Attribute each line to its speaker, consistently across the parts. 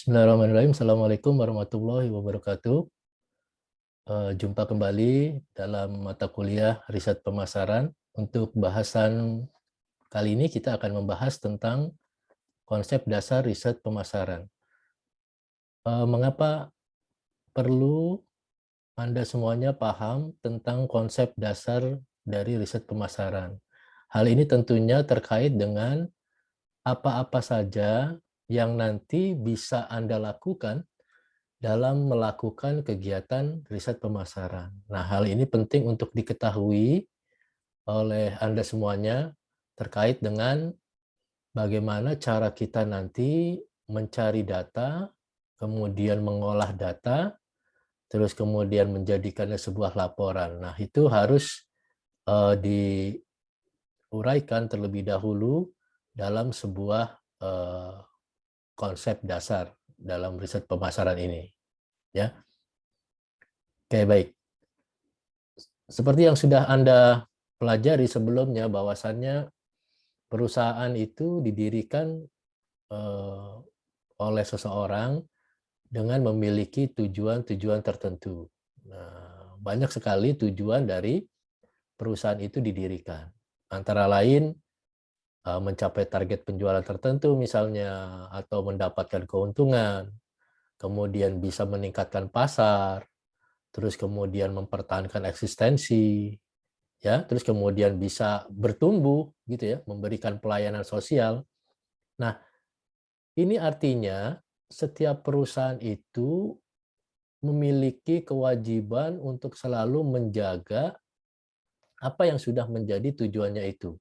Speaker 1: Bismillahirrahmanirrahim. Assalamualaikum warahmatullahi wabarakatuh. Jumpa kembali dalam mata kuliah riset pemasaran. Untuk bahasan kali ini kita akan membahas tentang konsep dasar riset pemasaran. Mengapa perlu Anda semuanya paham tentang konsep dasar dari riset pemasaran? Hal ini tentunya terkait dengan apa-apa saja yang nanti bisa Anda lakukan dalam melakukan kegiatan riset pemasaran. Nah, hal ini penting untuk diketahui oleh Anda semuanya terkait dengan bagaimana cara kita nanti mencari data, kemudian mengolah data, terus kemudian menjadikannya sebuah laporan. Nah, itu harus diuraikan terlebih dahulu dalam sebuah konsep dasar dalam riset pemasaran ini. Ya, oke, baik. Seperti yang sudah Anda pelajari sebelumnya, bahwasannya perusahaan itu didirikan oleh seseorang dengan memiliki tujuan-tujuan tertentu. Nah, banyak sekali tujuan dari perusahaan itu didirikan. Antara lain mencapai target penjualan tertentu misalnya, atau mendapatkan keuntungan, kemudian bisa meningkatkan pasar, terus kemudian mempertahankan eksistensi, ya, terus kemudian bisa bertumbuh gitu ya, memberikan pelayanan sosial. Nah, ini artinya setiap perusahaan itu memiliki kewajiban untuk selalu menjaga apa yang sudah menjadi tujuannya itu.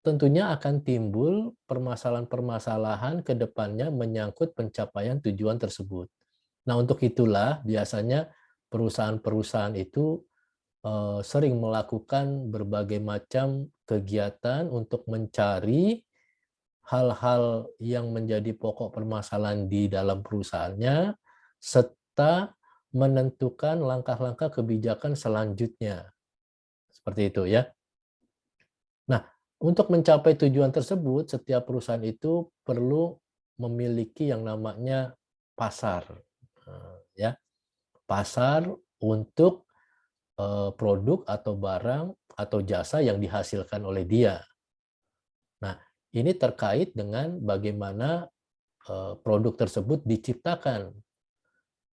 Speaker 1: Tentunya akan timbul permasalahan-permasalahan ke depannya menyangkut pencapaian tujuan tersebut. Nah, untuk itulah biasanya perusahaan-perusahaan itu sering melakukan berbagai macam kegiatan untuk mencari hal-hal yang menjadi pokok permasalahan di dalam perusahaannya, serta menentukan langkah-langkah kebijakan selanjutnya. Seperti itu ya. Nah, untuk mencapai tujuan tersebut, setiap perusahaan itu perlu memiliki yang namanya pasar. Ya, pasar untuk produk atau barang atau jasa yang dihasilkan oleh dia. Nah, ini terkait dengan bagaimana produk tersebut diciptakan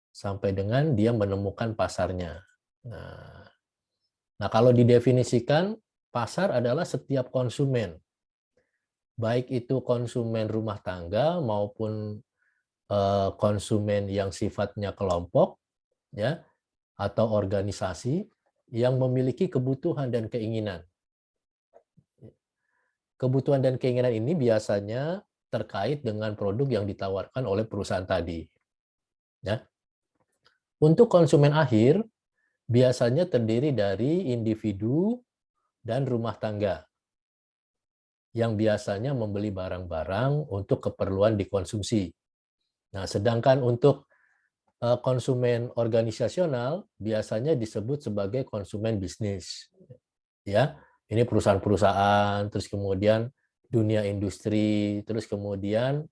Speaker 1: sampai dengan dia menemukan pasarnya. Nah, kalau didefinisikan, pasar adalah setiap konsumen, baik itu konsumen rumah tangga maupun konsumen yang sifatnya kelompok, ya, atau organisasi yang memiliki kebutuhan dan keinginan. Kebutuhan dan keinginan ini biasanya terkait dengan produk yang ditawarkan oleh perusahaan tadi. Ya. Untuk konsumen akhir, biasanya terdiri dari individu dan rumah tangga yang biasanya membeli barang-barang untuk keperluan dikonsumsi. Nah, sedangkan untuk konsumen organisasional biasanya disebut sebagai konsumen bisnis. Ya, ini perusahaan-perusahaan, terus kemudian dunia industri, terus kemudian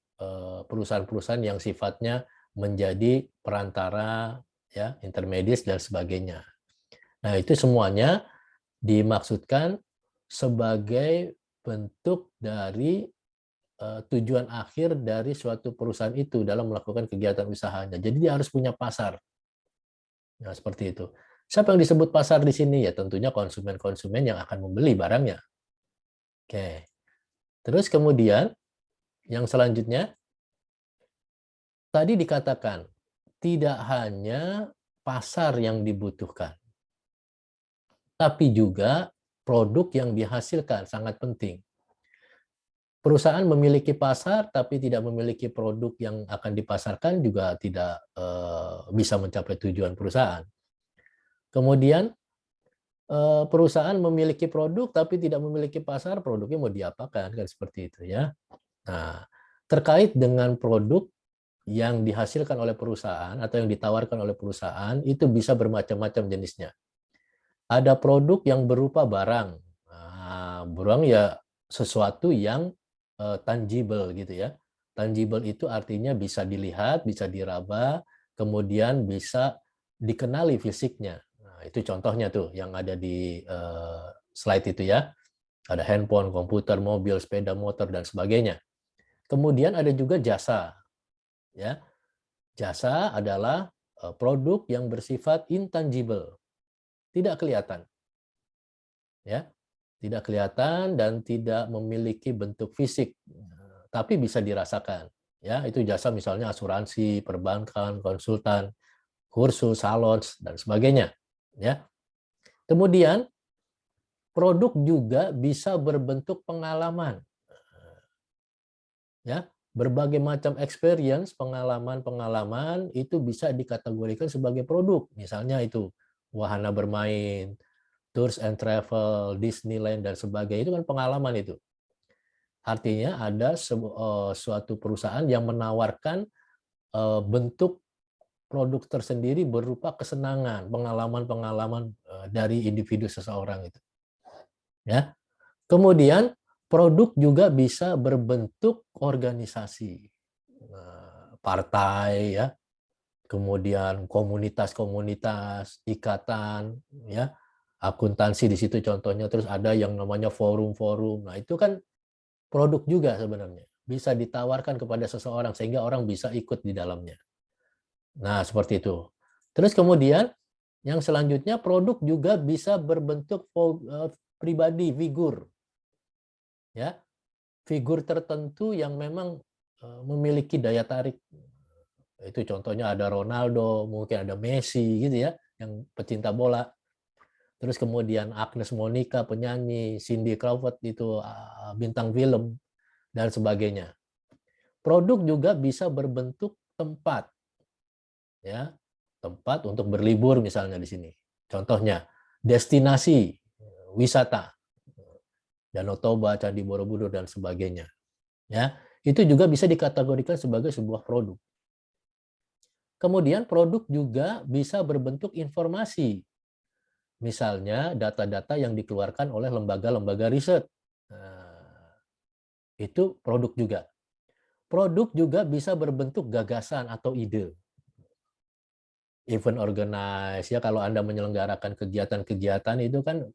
Speaker 1: perusahaan-perusahaan yang sifatnya menjadi perantara, ya, intermediis dan sebagainya. Nah, itu semuanya dimaksudkan sebagai bentuk dari tujuan akhir dari suatu perusahaan itu dalam melakukan kegiatan usahanya. Jadi dia harus punya pasar. Nah, seperti itu. Siapa yang disebut pasar di sini? Ya tentunya konsumen-konsumen yang akan membeli barangnya. Oke. Terus kemudian yang selanjutnya, tadi dikatakan tidak hanya pasar yang dibutuhkan, tapi juga produk yang dihasilkan sangat penting. Perusahaan memiliki pasar tapi tidak memiliki produk yang akan dipasarkan juga tidak bisa mencapai tujuan perusahaan. Kemudian perusahaan memiliki produk tapi tidak memiliki pasar, produknya mau diapakan, kan seperti itu ya. Nah, terkait dengan produk yang dihasilkan oleh perusahaan atau yang ditawarkan oleh perusahaan itu bisa bermacam-macam jenisnya. Ada produk yang berupa barang. Nah, barang ya sesuatu yang tangible gitu ya, Tangible itu artinya bisa dilihat, bisa diraba, kemudian bisa dikenali fisiknya. Nah, itu contohnya tuh yang ada di slide itu ya. Ada handphone, komputer, mobil, sepeda motor, dan sebagainya. Kemudian ada juga jasa. Ya, jasa adalah produk yang bersifat intangible, tidak kelihatan. Ya, tidak kelihatan dan tidak memiliki bentuk fisik, tapi bisa dirasakan. Ya, itu jasa misalnya asuransi, perbankan, konsultan, kursus, salon, dan sebagainya. Ya. Kemudian produk juga bisa berbentuk pengalaman. Ya, berbagai macam experience, pengalaman-pengalaman itu bisa dikategorikan sebagai produk. Misalnya itu wahana bermain, tours and travel, Disneyland, dan sebagainya, itu kan pengalaman itu. Artinya ada suatu perusahaan yang menawarkan bentuk produk tersendiri berupa kesenangan, pengalaman-pengalaman dari individu seseorang itu. Ya. Kemudian produk juga bisa berbentuk organisasi, partai, ya, kemudian komunitas-komunitas, ikatan, ya, akuntansi di situ contohnya, terus ada yang namanya forum-forum. Nah, itu kan produk juga sebenarnya. Bisa ditawarkan kepada seseorang sehingga orang bisa ikut di dalamnya. Nah, seperti itu. Terus kemudian yang selanjutnya produk juga bisa berbentuk pribadi, figur. Ya, figur tertentu yang memang memiliki daya tarik. Itu contohnya ada Ronaldo, mungkin ada Messi gitu ya, yang pecinta bola. Terus kemudian Agnes Monica, penyanyi, Cindy Crawford itu bintang film, dan sebagainya. Produk juga bisa berbentuk tempat, ya, tempat untuk berlibur misalnya di sini. Contohnya destinasi wisata, Danau Toba, Candi Borobudur, dan sebagainya. Ya, itu juga bisa dikategorikan sebagai sebuah produk. Kemudian produk juga bisa berbentuk informasi. Misalnya data-data yang dikeluarkan oleh lembaga-lembaga riset. Nah, itu produk juga. Produk juga bisa berbentuk gagasan atau ide. Event organize, ya, kalau Anda menyelenggarakan kegiatan-kegiatan itu kan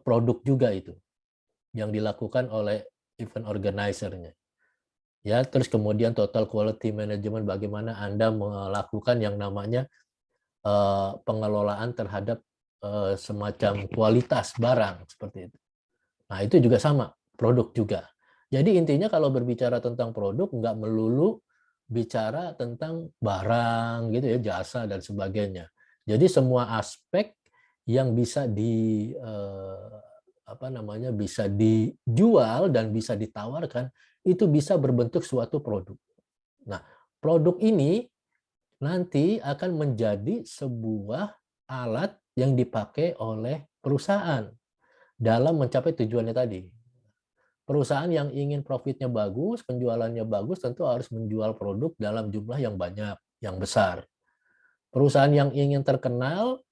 Speaker 1: produk juga itu yang dilakukan oleh event organizer-nya. Ya, terus kemudian total quality management, bagaimana Anda melakukan yang namanya pengelolaan terhadap semacam kualitas barang seperti itu. Nah, itu juga sama, produk juga. Jadi intinya kalau berbicara tentang produk nggak melulu bicara tentang barang gitu ya, jasa dan sebagainya. Jadi semua aspek yang bisa bisa dijual dan bisa ditawarkan itu bisa berbentuk suatu produk. Nah, produk ini nanti akan menjadi sebuah alat yang dipakai oleh perusahaan dalam mencapai tujuannya tadi. Perusahaan yang ingin profitnya bagus, penjualannya bagus, tentu harus menjual produk dalam jumlah yang banyak, yang besar. Perusahaan yang ingin terkenal,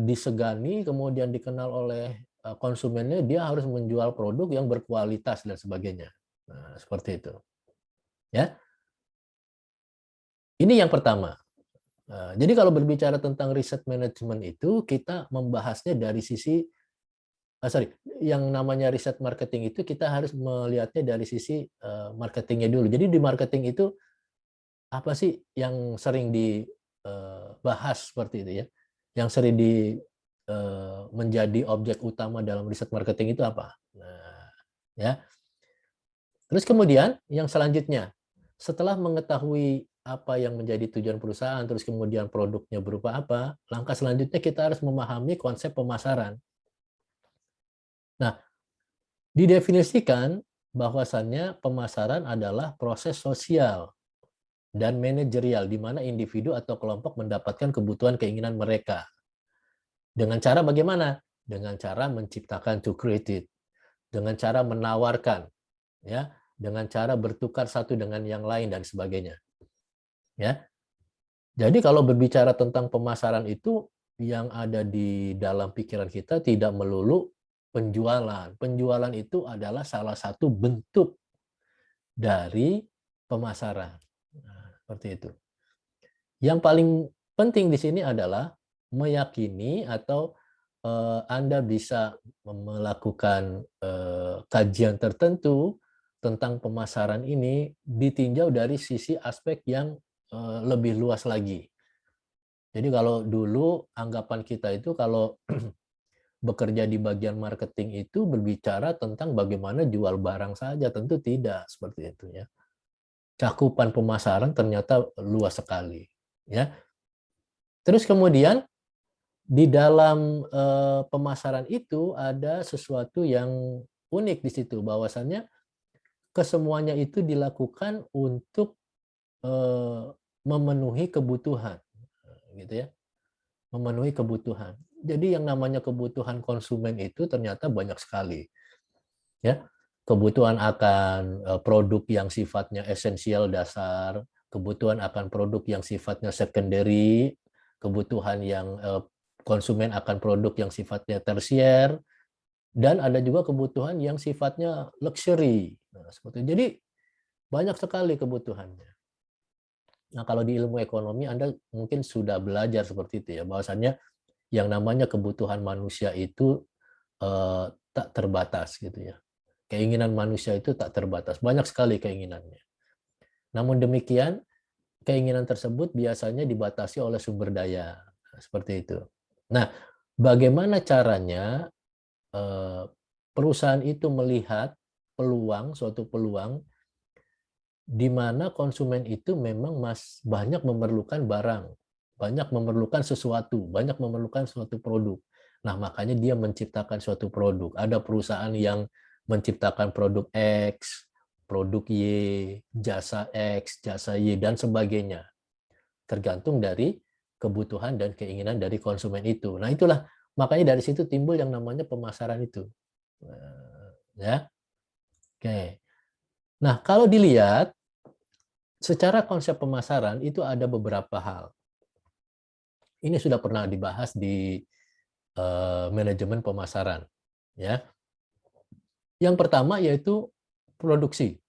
Speaker 1: disegani, kemudian dikenal oleh konsumennya, dia harus menjual produk yang berkualitas dan sebagainya. Nah, seperti itu. Ya, ini yang pertama. Jadi kalau berbicara tentang riset manajemen itu, kita membahasnya dari sisi, yang namanya riset marketing itu kita harus melihatnya dari sisi marketingnya dulu. Jadi di marketing itu apa sih yang sering dibahas seperti itu ya? Yang sering menjadi objek utama dalam riset marketing itu apa? Nah, ya. Terus kemudian yang selanjutnya, setelah mengetahui apa yang menjadi tujuan perusahaan, terus kemudian produknya berupa apa, langkah selanjutnya kita harus memahami konsep pemasaran. Nah, didefinisikan bahwasannya pemasaran adalah proses sosial dan manajerial di mana individu atau kelompok mendapatkan kebutuhan keinginan mereka. Dengan cara bagaimana? Dengan cara menciptakan, to create it. Dengan cara menawarkan, ya, dengan cara bertukar satu dengan yang lain dan sebagainya. Ya. Jadi kalau berbicara tentang pemasaran itu yang ada di dalam pikiran kita tidak melulu penjualan. Penjualan itu adalah salah satu bentuk dari pemasaran. Nah, seperti itu. Yang paling penting di sini adalah meyakini atau Anda bisa melakukan kajian tertentu tentang pemasaran ini ditinjau dari sisi aspek yang lebih luas lagi. Jadi kalau dulu anggapan kita itu kalau bekerja di bagian marketing itu berbicara tentang bagaimana jual barang saja, tentu tidak seperti itu ya. Cakupan pemasaran ternyata luas sekali ya. Terus kemudian di dalam pemasaran itu ada sesuatu yang unik di situ, bahwasannya kesemuanya itu dilakukan untuk memenuhi kebutuhan, gitu ya, memenuhi kebutuhan. Jadi yang namanya kebutuhan konsumen itu ternyata banyak sekali, ya. Kebutuhan akan produk yang sifatnya esensial dasar, kebutuhan akan produk yang sifatnya secondary, kebutuhan yang konsumen akan produk yang sifatnya tersier, dan ada juga kebutuhan yang sifatnya luxury. Nah, seperti itu. Jadi banyak sekali kebutuhannya. Nah, kalau di ilmu ekonomi Anda mungkin sudah belajar seperti itu ya, bahwasannya yang namanya kebutuhan manusia itu tak terbatas gitu ya. Keinginan manusia itu tak terbatas, banyak sekali keinginannya. Namun demikian, keinginan tersebut biasanya dibatasi oleh sumber daya. Nah, seperti itu. Nah, bagaimana caranya perusahaan itu melihat peluang, suatu peluang di mana konsumen itu memang banyak memerlukan barang, banyak memerlukan sesuatu, banyak memerlukan suatu produk. Nah, makanya dia menciptakan suatu produk. Ada perusahaan yang menciptakan produk X, produk Y, jasa X, jasa Y, dan sebagainya. Tergantung dari kebutuhan dan keinginan dari konsumen itu. Nah, itulah makanya dari situ timbul yang namanya pemasaran itu. Ya, oke. Nah, kalau dilihat secara konsep pemasaran itu ada beberapa hal. Ini sudah pernah dibahas di manajemen pemasaran, ya. Yang pertama yaitu produksi.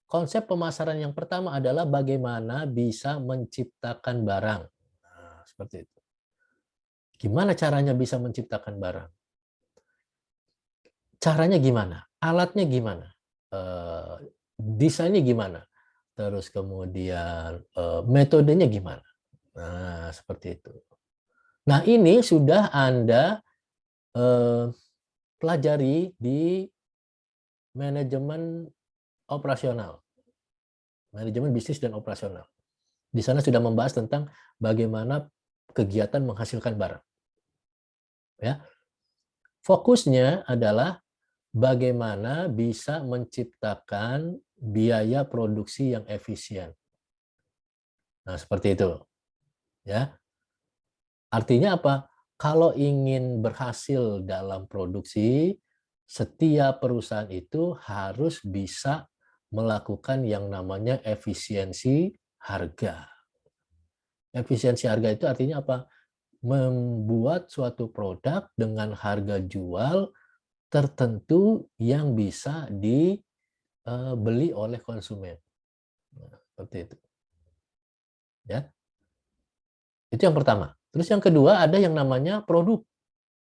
Speaker 1: Konsep pemasaran yang pertama adalah bagaimana bisa menciptakan barang. Nah, seperti itu. Gimana caranya bisa menciptakan barang? Caranya gimana? Alatnya gimana? Desainnya gimana? Terus kemudian metodenya gimana? Nah, seperti itu. Nah, ini sudah Anda pelajari di manajemen operasional, manajemen bisnis dan operasional. Di sana sudah membahas tentang bagaimana kegiatan menghasilkan barang. Ya, fokusnya adalah bagaimana bisa menciptakan biaya produksi yang efisien. Nah, seperti itu. Ya, artinya apa? Kalau ingin berhasil dalam produksi, setiap perusahaan itu harus bisa melakukan yang namanya efisiensi harga. Efisiensi harga itu artinya apa? Membuat suatu produk dengan harga jual tertentu yang bisa dibeli oleh konsumen. Nah, seperti itu. Ya, itu yang pertama. Terus yang kedua ada yang namanya produk.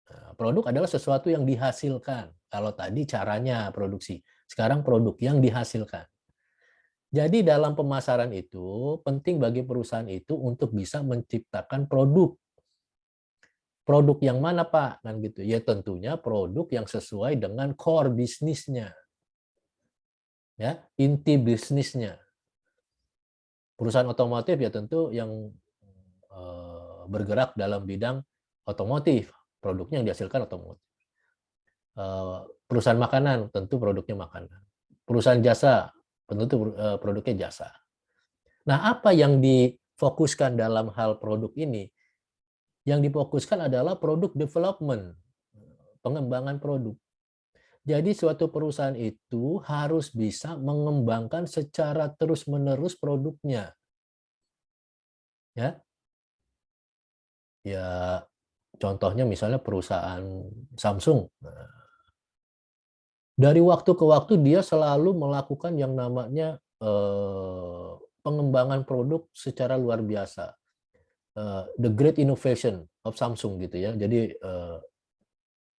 Speaker 1: Nah, produk adalah sesuatu yang dihasilkan. Kalau tadi caranya produksi, sekarang produk yang dihasilkan. Jadi dalam pemasaran itu penting bagi perusahaan itu untuk bisa menciptakan produk. Produk yang mana, Pak? Kan gitu. Ya tentunya produk yang sesuai dengan core bisnisnya. Ya, inti bisnisnya. Perusahaan otomotif ya tentu yang bergerak dalam bidang otomotif, produknya yang dihasilkan otomotif. Perusahaan makanan tentu produknya makanan. Perusahaan jasa tentu produknya jasa. Nah, apa yang difokuskan dalam hal produk ini? Yang difokuskan adalah produk development, pengembangan produk. Jadi suatu perusahaan itu harus bisa mengembangkan secara terus-menerus produknya. Ya, ya contohnya misalnya perusahaan Samsung. Dari waktu ke waktu dia selalu melakukan yang namanya pengembangan produk secara luar biasa. The Great Innovation of Samsung gitu ya. Jadi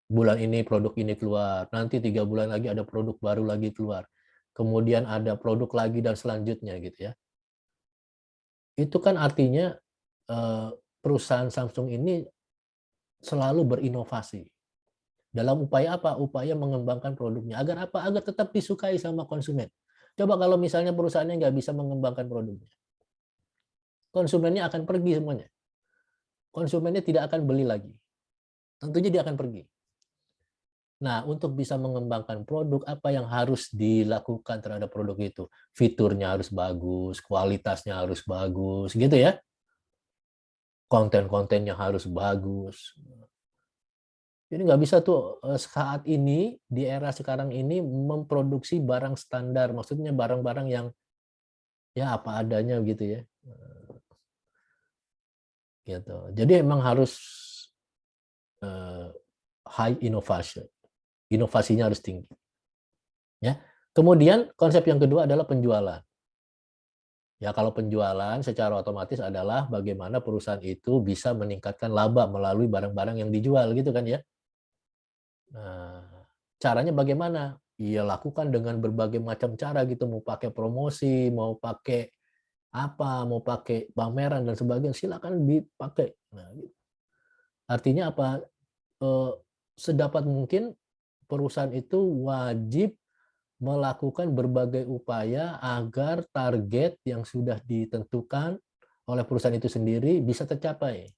Speaker 1: bulan ini produk ini keluar, nanti 3 bulan lagi ada produk baru lagi keluar, kemudian ada produk lagi dan selanjutnya gitu ya. Itu kan artinya perusahaan Samsung ini selalu berinovasi. Dalam upaya apa? Upaya mengembangkan produknya. Agar apa? Agar tetap disukai sama konsumen. Coba kalau misalnya perusahaannya nggak bisa mengembangkan produknya, konsumennya akan pergi semuanya. Konsumennya tidak akan beli lagi. Tentunya dia akan pergi. Nah, untuk bisa mengembangkan produk, apa yang harus dilakukan terhadap produk itu? Fiturnya harus bagus, kualitasnya harus bagus, gitu ya. Konten-kontennya harus bagus. Jadi nggak bisa tuh saat ini, di era sekarang ini, memproduksi barang standar. Maksudnya barang-barang yang ya apa adanya gitu ya. Gitu. Jadi emang harus high innovation. Inovasinya harus tinggi. Ya. Kemudian konsep yang kedua adalah penjualan. Ya, kalau penjualan secara otomatis adalah bagaimana perusahaan itu bisa meningkatkan laba melalui barang-barang yang dijual gitu kan ya. Nah, caranya bagaimana? Ya lakukan dengan berbagai macam cara gitu, mau pakai promosi, mau pakai apa, mau pakai pameran dan sebagainya, silakan dipakai. Nah, gitu. Artinya apa? Sedapat mungkin perusahaan itu wajib melakukan berbagai upaya agar target yang sudah ditentukan oleh perusahaan itu sendiri bisa tercapai.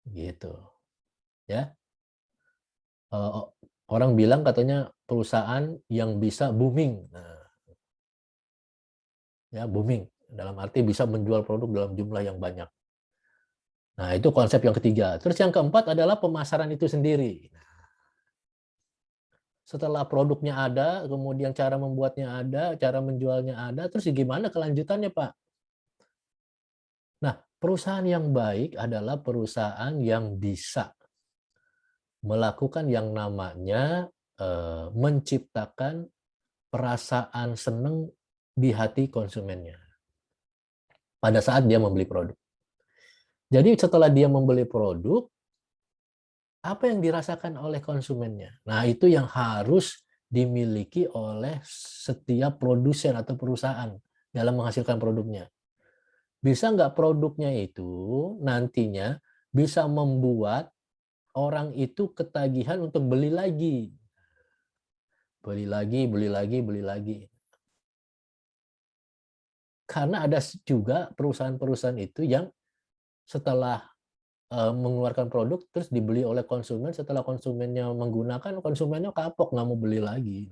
Speaker 1: Gitu. Ya. Orang bilang katanya perusahaan yang bisa booming. Nah, ya booming dalam arti bisa menjual produk dalam jumlah yang banyak. Nah, itu konsep yang ketiga. Terus yang keempat adalah pemasaran itu sendiri. Setelah produknya ada, kemudian cara membuatnya ada, cara menjualnya ada, terus gimana kelanjutannya, Pak? Nah, perusahaan yang baik adalah perusahaan yang bisa melakukan yang namanya menciptakan perasaan senang di hati konsumennya pada saat dia membeli produk. Jadi setelah dia membeli produk, apa yang dirasakan oleh konsumennya? Nah, itu yang harus dimiliki oleh setiap produsen atau perusahaan dalam menghasilkan produknya. Bisa nggak produknya itu nantinya bisa membuat orang itu ketagihan untuk beli lagi. Beli lagi, beli lagi, beli lagi. Karena ada juga perusahaan-perusahaan itu yang setelah mengeluarkan produk terus dibeli oleh konsumen, setelah konsumennya menggunakan, konsumennya kapok nggak mau beli lagi.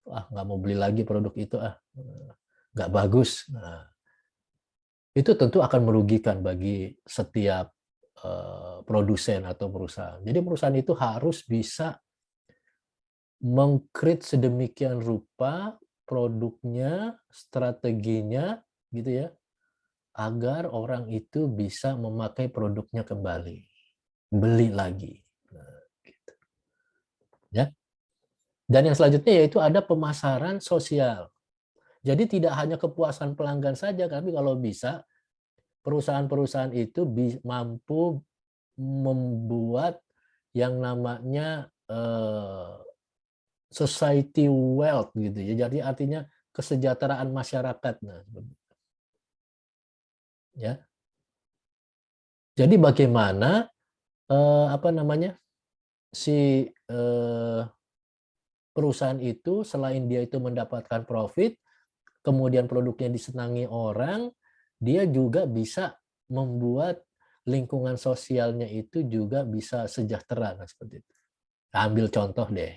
Speaker 1: Ah, nggak mau beli lagi produk itu, nggak bagus. Nah, itu tentu akan merugikan bagi setiap produsen atau perusahaan. Jadi perusahaan itu harus bisa meng-create sedemikian rupa produknya, strateginya, gitu ya, agar orang itu bisa memakai produknya kembali, beli lagi. Nah, gitu. Ya. Dan yang selanjutnya yaitu ada pemasaran sosial. Jadi tidak hanya kepuasan pelanggan saja, tapi kalau bisa perusahaan-perusahaan itu mampu membuat yang namanya society wealth gitu ya. Jadi artinya kesejahteraan masyarakat. Nah, ya. Jadi bagaimana apa namanya si perusahaan itu selain dia itu mendapatkan profit, kemudian produknya disenangi orang, dia juga bisa membuat lingkungan sosialnya itu juga bisa sejahtera. Nah, seperti itu. Ambil contoh deh,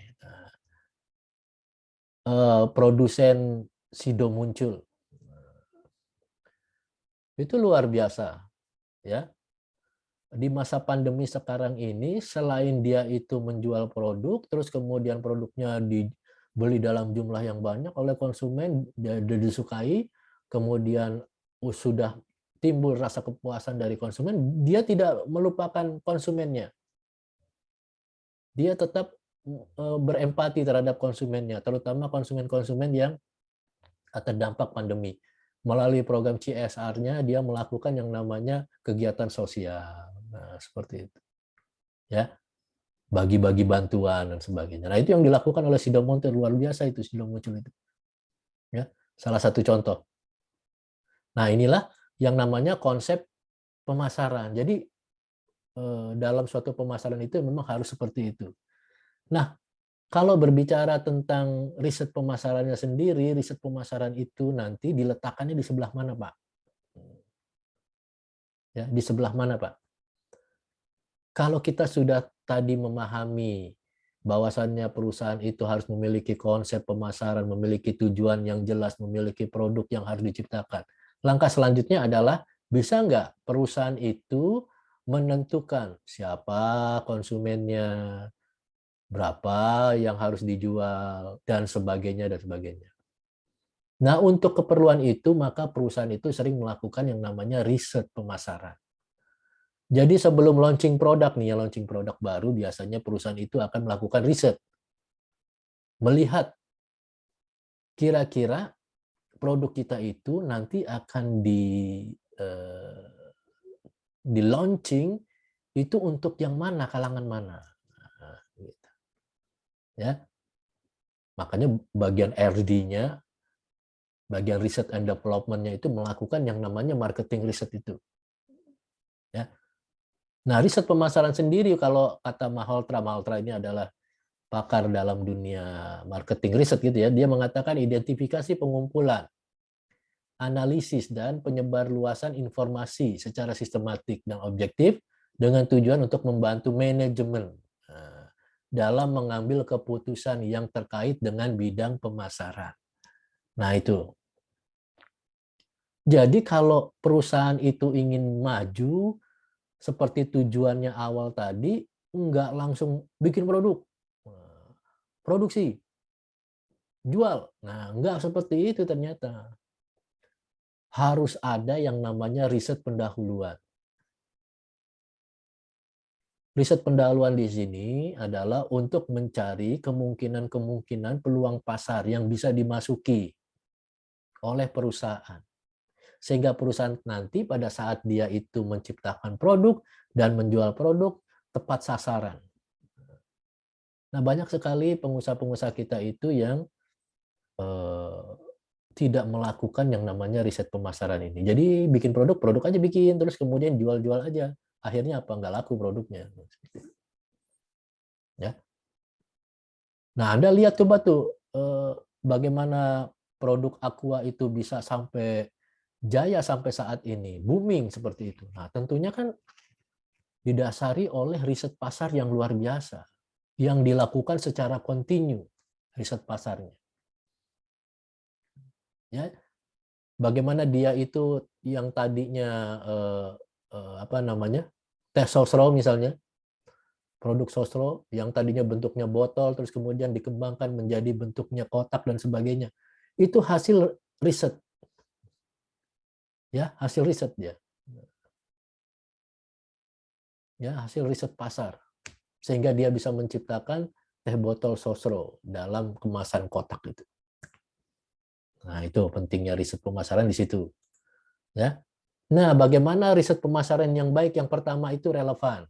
Speaker 1: produsen Sido muncul, itu luar biasa, ya. Di masa pandemi sekarang ini, selain dia itu menjual produk, terus kemudian produknya dibeli dalam jumlah yang banyak oleh konsumen, dan disukai, kemudian sudah timbul rasa kepuasan dari konsumen, dia tidak melupakan konsumennya. Dia tetap berempati terhadap konsumennya, terutama konsumen-konsumen yang terdampak pandemi. Melalui program CSR-nya dia melakukan yang namanya kegiatan sosial. Nah, seperti itu. Ya, bagi-bagi bantuan dan sebagainya. Nah, itu yang dilakukan oleh Sido-Montir, luar biasa itu Sido muncul itu. Ya, salah satu contoh. Nah, inilah yang namanya konsep pemasaran. Jadi dalam suatu pemasaran itu memang harus seperti itu. Nah, kalau berbicara tentang riset pemasarannya sendiri, riset pemasaran itu nanti diletakkannya di sebelah mana, Pak? Ya, di sebelah mana, Pak? Kalau kita sudah tadi memahami bahwasannya perusahaan itu harus memiliki konsep pemasaran, memiliki tujuan yang jelas, memiliki produk yang harus diciptakan. Langkah selanjutnya adalah bisa nggak perusahaan itu menentukan siapa konsumennya, berapa yang harus dijual, dan sebagainya, dan sebagainya. Nah, untuk keperluan itu, maka perusahaan itu sering melakukan yang namanya riset pemasaran. Jadi sebelum launching produk nih, ya launching produk baru, biasanya perusahaan itu akan melakukan riset. Melihat kira-kira produk kita itu nanti akan di launching itu untuk yang mana, kalangan mana. Nah, gitu. Ya. Makanya bagian RD-nya, bagian research and development-nya itu melakukan yang namanya marketing riset itu. Ya. Nah, riset pemasaran sendiri kalau kata Malhotra ini adalah pakar dalam dunia marketing riset gitu ya, dia mengatakan identifikasi pengumpulan, analisis dan penyebar luasan informasi secara sistematik dan objektif dengan tujuan untuk membantu manajemen dalam mengambil keputusan yang terkait dengan bidang pemasaran. Nah, itu. Jadi kalau perusahaan itu ingin maju seperti tujuannya awal tadi, enggak langsung bikin produk, produksi, jual. Nah, enggak seperti itu ternyata. Harus ada yang namanya riset pendahuluan. Riset pendahuluan di sini adalah untuk mencari kemungkinan-kemungkinan peluang pasar yang bisa dimasuki oleh perusahaan. Sehingga perusahaan nanti pada saat dia itu menciptakan produk dan menjual produk tepat sasaran. Nah, banyak sekali pengusaha-pengusaha kita itu yang tidak melakukan yang namanya riset pemasaran ini. Jadi bikin produk, produk aja bikin, terus kemudian jual-jual aja. Akhirnya apa? Nggak laku produknya. Ya. Nah, Anda lihat coba tuh bagaimana produk Aqua itu bisa sampai jaya sampai saat ini, booming seperti itu. Nah, tentunya kan didasari oleh riset pasar yang luar biasa, yang dilakukan secara kontinu, riset pasarnya. Ya, bagaimana dia itu yang tadinya apa namanya teh sosro misalnya, produk sosro yang tadinya bentuknya botol terus kemudian dikembangkan menjadi bentuknya kotak dan sebagainya, itu hasil riset, ya hasil riset dia, ya hasil riset pasar, sehingga dia bisa menciptakan teh botol sosro dalam kemasan kotak itu. Nah, itu pentingnya riset pemasaran di situ, ya. Nah, bagaimana riset pemasaran yang baik? Yang pertama itu relevan.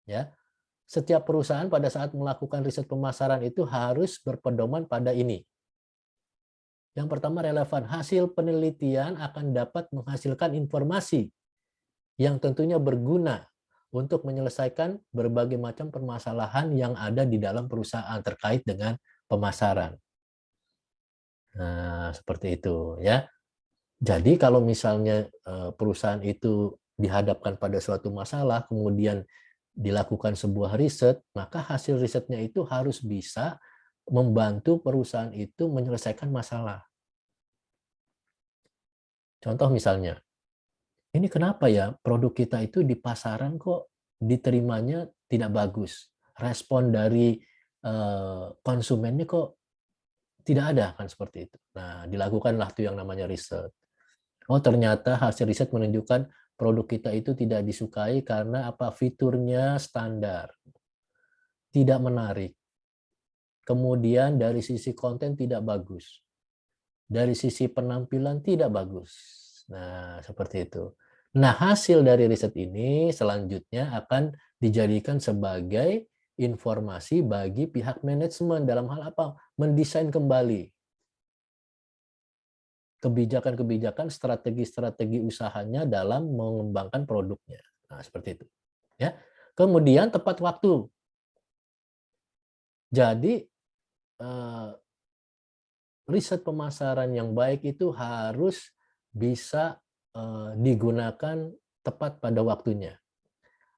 Speaker 1: Ya. Setiap perusahaan pada saat melakukan riset pemasaran itu harus berpedoman pada ini. Yang pertama relevan. Hasil penelitian akan dapat menghasilkan informasi yang tentunya berguna untuk menyelesaikan berbagai macam permasalahan yang ada di dalam perusahaan terkait dengan pemasaran. Nah, seperti itu ya. Jadi kalau misalnya perusahaan itu dihadapkan pada suatu masalah, kemudian dilakukan sebuah riset, maka hasil risetnya itu harus bisa membantu perusahaan itu menyelesaikan masalah. Contoh misalnya, ini kenapa ya produk kita itu di pasaran kok diterimanya tidak bagus, respon dari konsumennya kok tidak ada, kan seperti itu. Nah, dilakukanlah tuh yang namanya riset. Oh, ternyata hasil riset menunjukkan produk kita itu tidak disukai karena apa, fiturnya standar. tidak menarik. Kemudian dari sisi konten tidak bagus. Dari sisi penampilan tidak bagus. Nah, seperti itu. Nah, hasil dari riset ini selanjutnya akan dijadikan sebagai informasi bagi pihak manajemen dalam hal apa? Mendesain kembali kebijakan-kebijakan, strategi-strategi usahanya dalam mengembangkan produknya. Nah, seperti itu. Ya. Kemudian tepat waktu. Jadi riset pemasaran yang baik itu harus bisa digunakan tepat pada waktunya.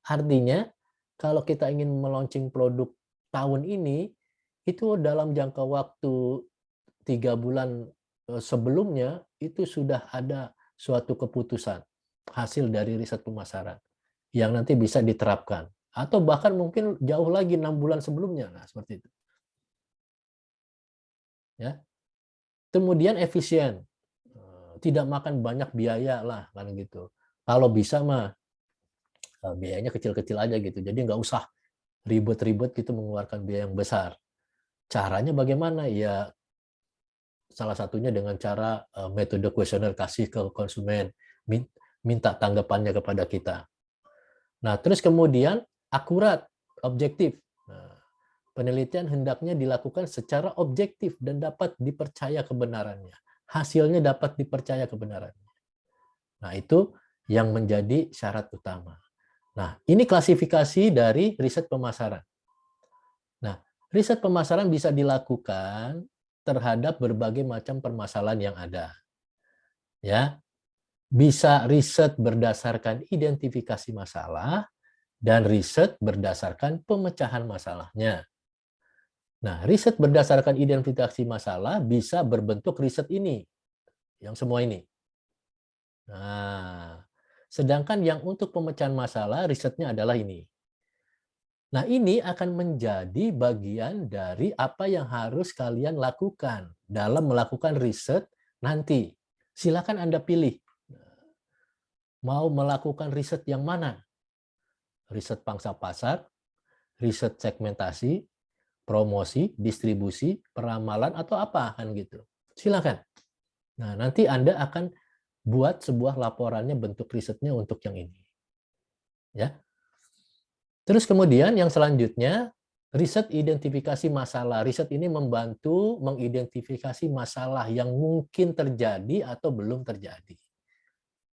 Speaker 1: Artinya, kalau kita ingin meluncing produk tahun ini, itu dalam jangka waktu 3 bulan sebelumnya, itu sudah ada suatu keputusan hasil dari riset pemasaran yang nanti bisa diterapkan. Atau bahkan mungkin jauh lagi 6 bulan sebelumnya. Nah, seperti itu. Ya. Kemudian efisien. Tidak makan banyak biaya lah, kan gitu. Kalau bisa mah biayanya kecil-kecil aja gitu. Jadi nggak usah ribet-ribet gitu mengeluarkan biaya yang besar. Caranya bagaimana? Ya salah satunya dengan cara metode kuesioner, kasih ke konsumen, minta tanggapannya kepada kita. Nah, terus kemudian akurat, objektif. Nah, penelitian hendaknya dilakukan secara objektif dan dapat dipercaya kebenarannya. Hasilnya dapat dipercaya kebenarannya. Nah, itu yang menjadi syarat utama. Nah, ini klasifikasi dari riset pemasaran. Nah, riset pemasaran bisa dilakukan terhadap berbagai macam permasalahan yang ada. Ya, bisa riset berdasarkan identifikasi masalah dan riset berdasarkan pemecahan masalahnya. Nah, riset berdasarkan identifikasi masalah bisa berbentuk riset ini, yang semua ini. Nah, sedangkan yang untuk pemecahan masalah, risetnya adalah ini. Nah, ini akan menjadi bagian dari apa yang harus kalian lakukan dalam melakukan riset nanti. Silakan Anda pilih. Mau melakukan riset yang mana? Riset pangsa pasar, riset segmentasi, promosi, distribusi, peramalan, atau apa kan gitu. Silakan. Nah, nanti Anda akan buat sebuah laporannya, bentuk risetnya untuk yang ini. Ya. Terus kemudian yang selanjutnya, riset identifikasi masalah. Riset ini membantu mengidentifikasi masalah yang mungkin terjadi atau belum terjadi.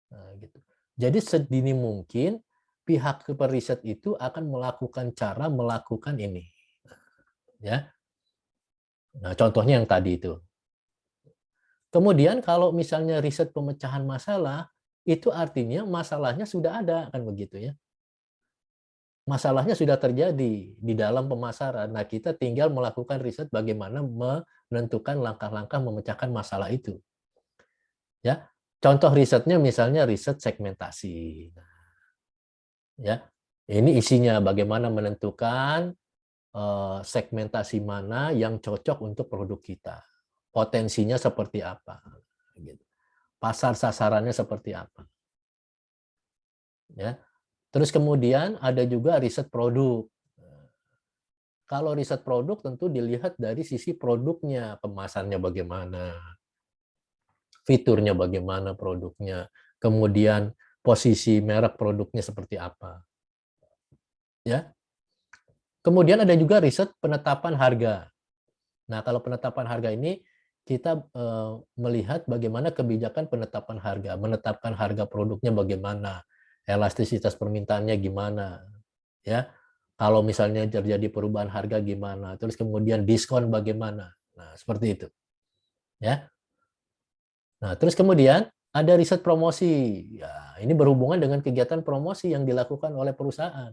Speaker 1: Nah, gitu. Jadi sedini mungkin pihak periset itu akan melakukan cara melakukan ini. Ya. Nah, contohnya yang tadi itu. Kemudian kalau misalnya riset pemecahan masalah, itu artinya masalahnya sudah ada, kan begitu ya. Masalahnya sudah terjadi di dalam pemasaran. Nah, kita tinggal melakukan riset bagaimana menentukan langkah-langkah memecahkan masalah itu. Ya, contoh risetnya misalnya riset segmentasi. Ya, ini isinya bagaimana menentukan segmentasi mana yang cocok untuk produk kita. Potensinya seperti apa. Pasar sasarannya seperti apa. Ya. Terus kemudian ada juga riset produk. Kalau riset produk tentu dilihat dari sisi produknya, kemasannya bagaimana, fiturnya bagaimana produknya, kemudian posisi merek produknya seperti apa. Ya. Kemudian ada juga riset penetapan harga. Nah, kalau penetapan harga ini kita melihat bagaimana kebijakan penetapan harga, menetapkan harga produknya bagaimana, elastisitas permintaannya gimana, ya. Kalau misalnya terjadi perubahan harga gimana, terus kemudian diskon bagaimana. Nah, seperti itu. Ya. Nah, terus kemudian ada riset promosi. Ya, ini berhubungan dengan kegiatan promosi yang dilakukan oleh perusahaan.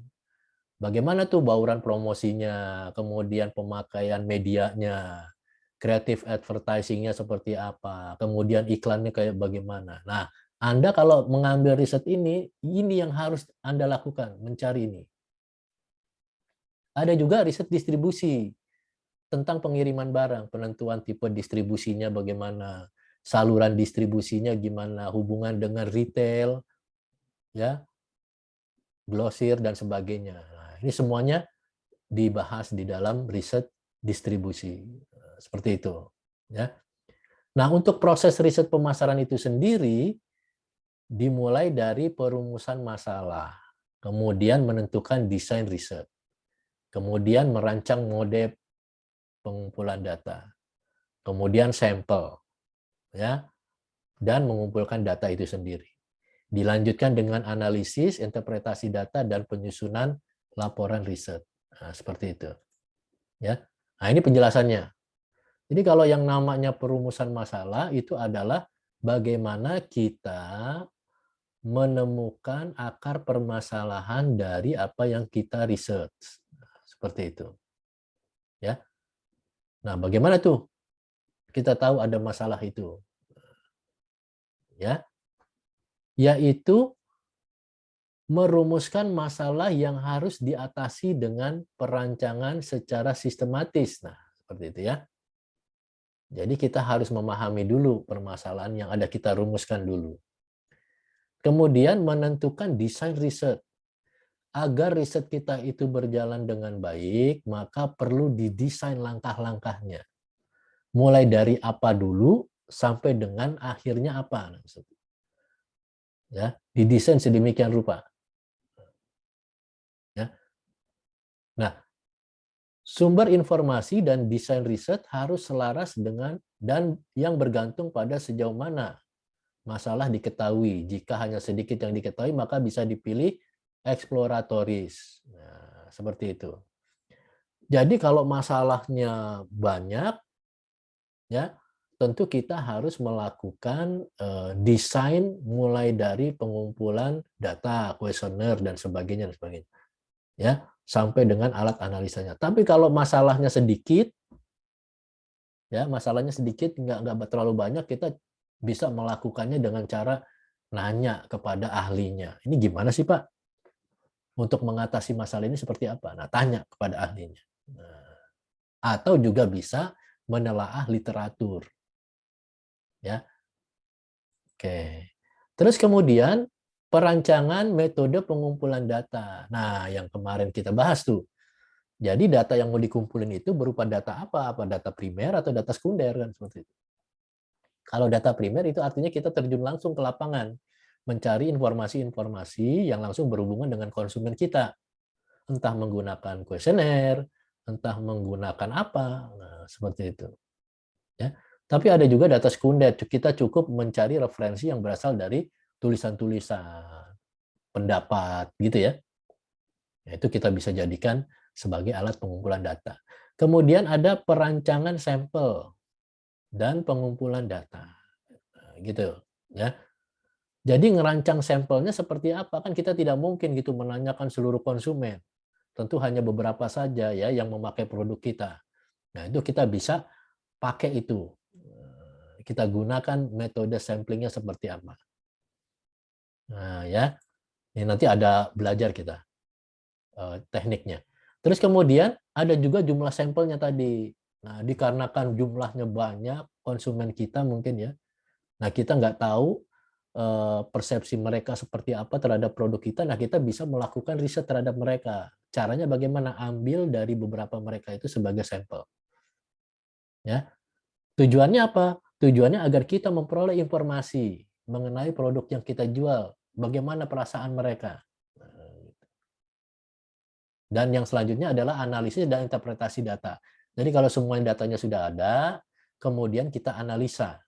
Speaker 1: Bagaimana tuh bauran promosinya, kemudian pemakaian medianya, creative advertising-nya seperti apa, kemudian iklannya kayak bagaimana. Nah, Anda kalau mengambil riset ini yang harus Anda lakukan, mencari ini. Ada juga riset distribusi tentang pengiriman barang, penentuan tipe distribusinya bagaimana, saluran distribusinya gimana, hubungan dengan retail, ya, grosir dan sebagainya. Nah, ini semuanya dibahas di dalam riset distribusi. Seperti itu. Ya. Nah, untuk proses riset pemasaran itu sendiri dimulai dari perumusan masalah, kemudian menentukan desain riset, kemudian merancang mode pengumpulan data, kemudian sampel, ya, dan mengumpulkan data itu sendiri. Dilanjutkan dengan analisis, interpretasi data, dan penyusunan laporan riset. Nah, seperti itu. Ya. Nah, ini penjelasannya. Jadi kalau yang namanya perumusan masalah itu adalah bagaimana kita menemukan akar permasalahan dari apa yang kita riset. Seperti itu. Ya. Nah, bagaimana tuh kita tahu ada masalah itu? Ya, yaitu merumuskan masalah yang harus diatasi dengan perancangan secara sistematis. Nah, seperti itu ya. Jadi kita harus memahami dulu permasalahan yang ada kita rumuskan dulu. Kemudian menentukan desain riset. Agar riset kita itu berjalan dengan baik, maka perlu didesain langkah-langkahnya. Mulai dari apa dulu sampai dengan akhirnya apa. Ya, didesain sedemikian rupa. Ya. Nah, sumber informasi dan desain riset harus selaras dengan dan yang bergantung pada sejauh mana masalah diketahui. Jika hanya sedikit yang diketahui, maka bisa dipilih eksploratoris. Nah, seperti itu. Jadi kalau masalahnya banyak, ya tentu kita harus melakukan desain mulai dari pengumpulan data, kuesioner dan sebagainya, ya sampai dengan alat analisanya. Tapi kalau masalahnya sedikit, ya masalahnya sedikit, nggak terlalu banyak, kita bisa melakukannya dengan cara nanya kepada ahlinya. Ini gimana sih Pak? Untuk mengatasi masalah ini seperti apa? Nah, tanya kepada ahlinya. Nah, atau juga bisa menelaah literatur. Ya, oke. Terus kemudian perancangan metode pengumpulan data. Nah, yang kemarin kita bahas tuh. Jadi data yang mau dikumpulin itu berupa data apa? Apa data primer atau data sekunder kan seperti itu. Kalau data primer itu artinya kita terjun langsung ke lapangan, mencari informasi-informasi yang langsung berhubungan dengan konsumen kita. Entah menggunakan kuesioner, entah menggunakan apa, nah, seperti itu. Ya. Tapi ada juga data sekunder, kita cukup mencari referensi yang berasal dari tulisan-tulisan, pendapat, gitu ya. Nah, itu kita bisa jadikan sebagai alat pengumpulan data. Kemudian ada perancangan sampel dan pengumpulan data, nah, gitu ya. Jadi ngerancang sampelnya seperti apa kan kita tidak mungkin gitu menanyakan seluruh konsumen. Tentu hanya beberapa saja ya yang memakai produk kita. Nah, itu kita bisa pakai itu. Kita gunakan metode samplingnya seperti apa. Nah, ya. Ini nanti ada belajar kita tekniknya. Terus kemudian ada juga jumlah sampelnya tadi. Nah, dikarenakan jumlahnya banyak konsumen kita mungkin ya. Nah, kita nggak tahu persepsi mereka seperti apa terhadap produk kita. Nah, kita bisa melakukan riset terhadap mereka. Caranya bagaimana? Ambil dari beberapa mereka itu sebagai sampel. Ya. Tujuannya apa? Tujuannya agar kita memperoleh informasi mengenai produk yang kita jual, bagaimana perasaan mereka. Dan yang selanjutnya adalah analisis dan interpretasi data. Jadi kalau semua datanya sudah ada, kemudian kita analisa.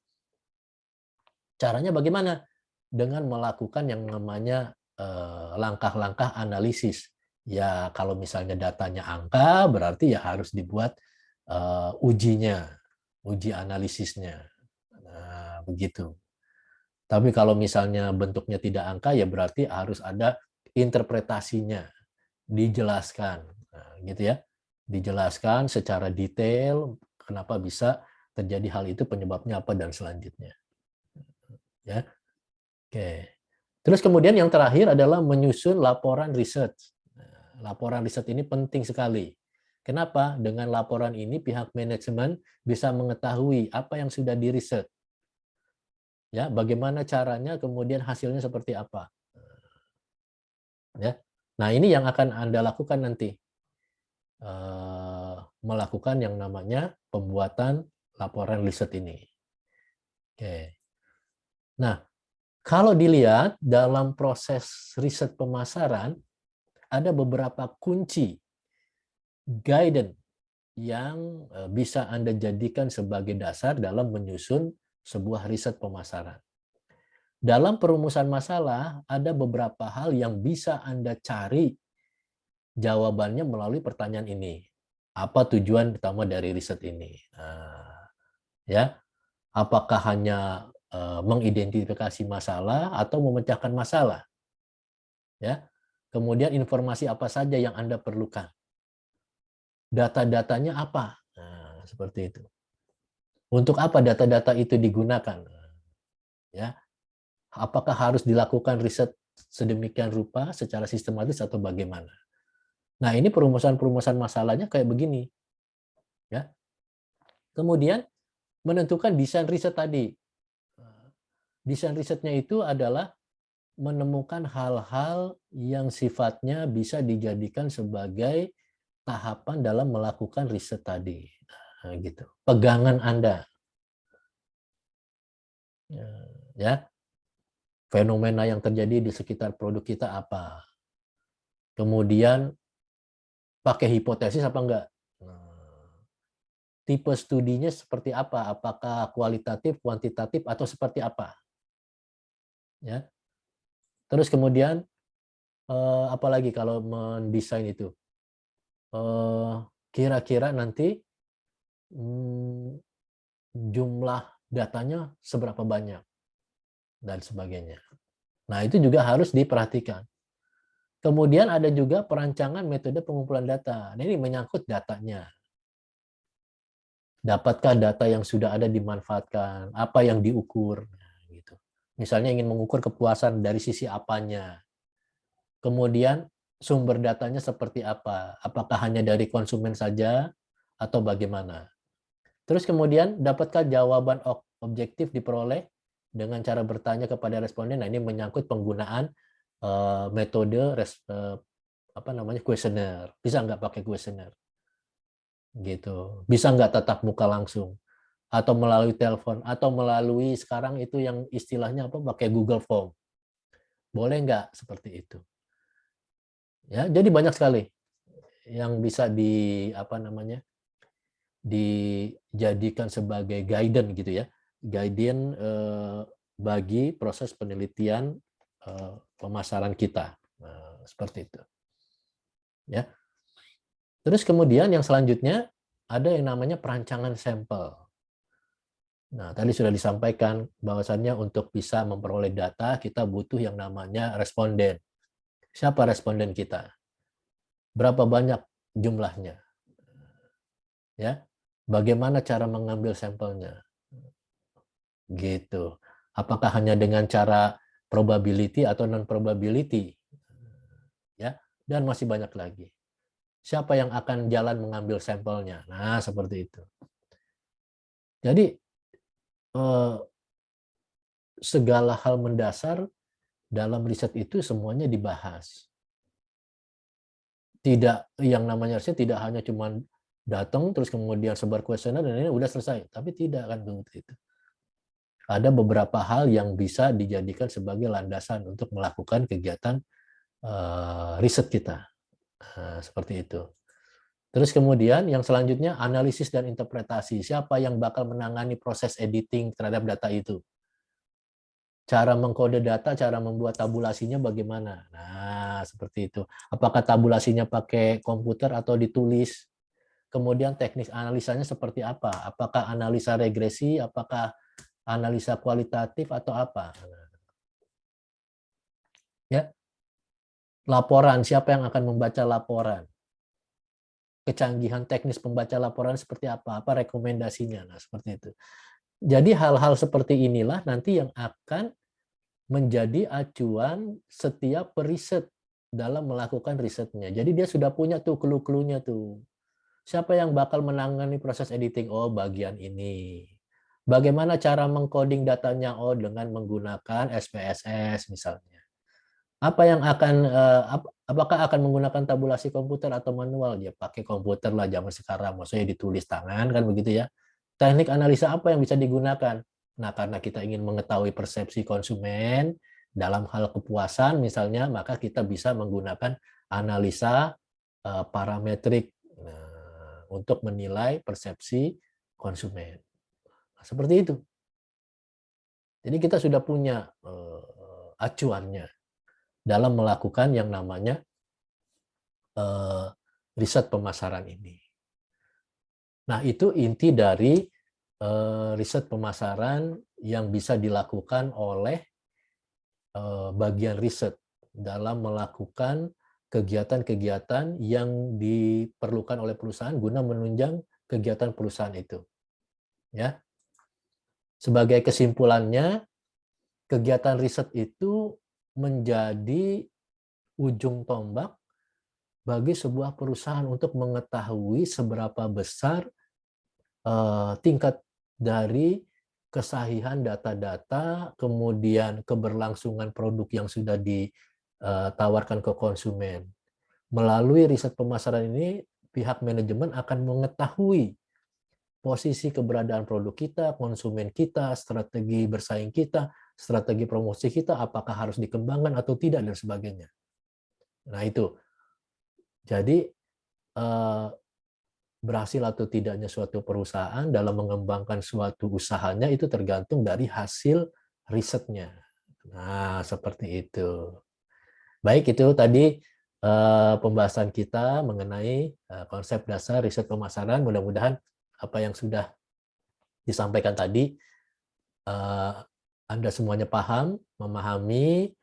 Speaker 1: Caranya bagaimana? Dengan melakukan yang namanya langkah-langkah analisis. Ya kalau misalnya datanya angka, berarti ya harus dibuat ujinya, uji analisisnya. Nah, begitu. Tapi kalau misalnya bentuknya tidak angka, ya berarti harus ada interpretasinya, dijelaskan, nah, gitu ya, dijelaskan secara detail kenapa bisa terjadi hal itu, penyebabnya apa dan selanjutnya. Ya, oke. Terus kemudian yang terakhir adalah menyusun laporan riset. Laporan riset ini penting sekali. Kenapa? Dengan laporan ini pihak manajemen bisa mengetahui apa yang sudah diriset. Ya, bagaimana caranya, kemudian hasilnya seperti apa. Ya. Nah, ini yang akan Anda lakukan nanti. melakukan yang namanya pembuatan laporan riset ini. Oke. Nah, kalau dilihat dalam proses riset pemasaran, ada beberapa kunci guidance yang bisa Anda jadikan sebagai dasar dalam menyusun sebuah riset pemasaran. Dalam perumusan masalah, ada beberapa hal yang bisa Anda cari jawabannya melalui pertanyaan ini. Apa tujuan utama dari riset ini? Ya, apakah hanya mengidentifikasi masalah atau memecahkan masalah? Ya, kemudian informasi apa saja yang Anda perlukan? Data-datanya apa? Nah, seperti itu. Untuk apa data-data itu digunakan? Ya, apakah harus dilakukan riset sedemikian rupa secara sistematis atau bagaimana? Nah, ini perumusan-perumusan masalahnya kayak begini. Ya. Kemudian menentukan desain riset tadi. Desain risetnya itu adalah menemukan hal-hal yang sifatnya bisa dijadikan sebagai tahapan dalam melakukan riset tadi. Nah, gitu. Pegangan Anda. Ya. Fenomena yang terjadi di sekitar produk kita apa? Kemudian pakai hipotesis apa enggak? Tipe studinya seperti apa? Apakah kualitatif, kuantitatif, atau seperti apa? Ya. Terus kemudian apalagi kalau mendesain itu? Kira-kira nanti jumlah datanya seberapa banyak dan sebagainya. Nah, itu juga harus diperhatikan. Kemudian ada juga perancangan metode pengumpulan data. Nah, ini menyangkut datanya. Dapatkah data yang sudah ada dimanfaatkan? Apa yang diukur? Nah, gitu. Misalnya ingin mengukur kepuasan dari sisi apanya. Kemudian sumber datanya seperti apa? Apakah hanya dari konsumen saja atau bagaimana? Terus kemudian dapatkah jawaban objektif diperoleh dengan cara bertanya kepada responden? Nah, ini menyangkut penggunaan metode kuesioner. Bisa nggak pakai kuesioner? Gitu. Bisa nggak tatap muka langsung? Atau melalui telepon? Atau melalui sekarang itu yang istilahnya apa? Pakai Google Form. Boleh nggak seperti itu? Ya, jadi banyak sekali yang bisa dijadikan sebagai guidance gitu ya, guidance bagi proses penelitian pemasaran kita. Nah, seperti itu. Ya. Terus kemudian yang selanjutnya ada yang namanya perancangan sampel. Nah, tadi sudah disampaikan bahwasannya untuk bisa memperoleh data kita butuh yang namanya responden. Siapa responden kita? Berapa banyak jumlahnya? Ya. Bagaimana cara mengambil sampelnya? Gitu. Apakah hanya dengan cara probability atau non probability? Ya, dan masih banyak lagi. Siapa yang akan jalan mengambil sampelnya? Nah, seperti itu. Jadi segala hal mendasar dalam riset itu semuanya dibahas. Tidak, yang namanya riset tidak hanya cuma datang terus kemudian sebar kuesioner dan ini udah selesai, tapi tidak kan begitu. Ada beberapa hal yang bisa dijadikan sebagai landasan untuk melakukan kegiatan riset kita. Seperti itu. Terus kemudian yang selanjutnya analisis dan interpretasi. Siapa yang bakal menangani proses editing terhadap data itu? Cara mengkode data, cara membuat tabulasinya bagaimana? Nah, seperti itu. Apakah tabulasinya pakai komputer atau ditulis? Kemudian teknik analisanya seperti apa? Apakah analisa regresi, apakah analisa kualitatif atau apa? Ya. Laporan, siapa yang akan membaca laporan? Kecanggihan teknis pembaca laporan seperti apa? Apa rekomendasinya? Nah, seperti itu. Jadi hal-hal seperti inilah nanti yang akan menjadi acuan setiap periset dalam melakukan risetnya. Jadi dia sudah punya tuh clue-cluenya tuh. Siapa yang bakal menangani proses editing? Oh, bagian ini. Bagaimana cara mengcoding datanya? Oh, dengan menggunakan SPSS misalnya. Apa yang akan apakah akan menggunakan tabulasi komputer atau manual? Ya pakai komputer lah zaman sekarang, maksudnya ditulis tangan kan begitu ya. Teknik analisa apa yang bisa digunakan? Nah, karena kita ingin mengetahui persepsi konsumen dalam hal kepuasan misalnya, maka kita bisa menggunakan analisa parametrik untuk menilai persepsi konsumen. Nah, seperti itu. Jadi kita sudah punya acuannya dalam melakukan yang namanya riset pemasaran ini. Nah, itu inti dari riset pemasaran yang bisa dilakukan oleh bagian riset dalam melakukan kegiatan-kegiatan yang diperlukan oleh perusahaan guna menunjang kegiatan perusahaan itu. Ya. Sebagai kesimpulannya, kegiatan riset itu menjadi ujung tombak bagi sebuah perusahaan untuk mengetahui seberapa besar tingkat dari kesahihan data-data, kemudian keberlangsungan produk yang sudah ditawarkan ke konsumen. Melalui riset pemasaran ini, pihak manajemen akan mengetahui posisi keberadaan produk kita, konsumen kita, strategi bersaing kita, strategi promosi kita, apakah harus dikembangkan atau tidak, dan sebagainya. Nah itu. Jadi, berhasil atau tidaknya suatu perusahaan dalam mengembangkan suatu usahanya itu tergantung dari hasil risetnya. Nah, seperti itu. Baik, itu tadi pembahasan kita mengenai konsep dasar riset pemasaran. Mudah-mudahan apa yang sudah disampaikan tadi Anda semuanya paham, memahami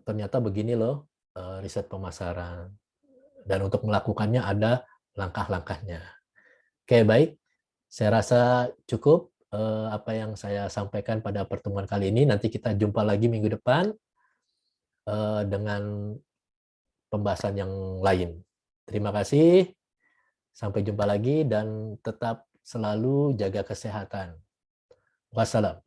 Speaker 1: ternyata begini loh riset pemasaran. Dan untuk melakukannya ada langkah-langkahnya. Oke, baik. Saya rasa cukup apa yang saya sampaikan pada pertemuan kali ini. Nanti kita jumpa lagi minggu depan dengan pembahasan yang lain. Terima kasih. Sampai jumpa lagi dan tetap selalu jaga kesehatan. Wassalam.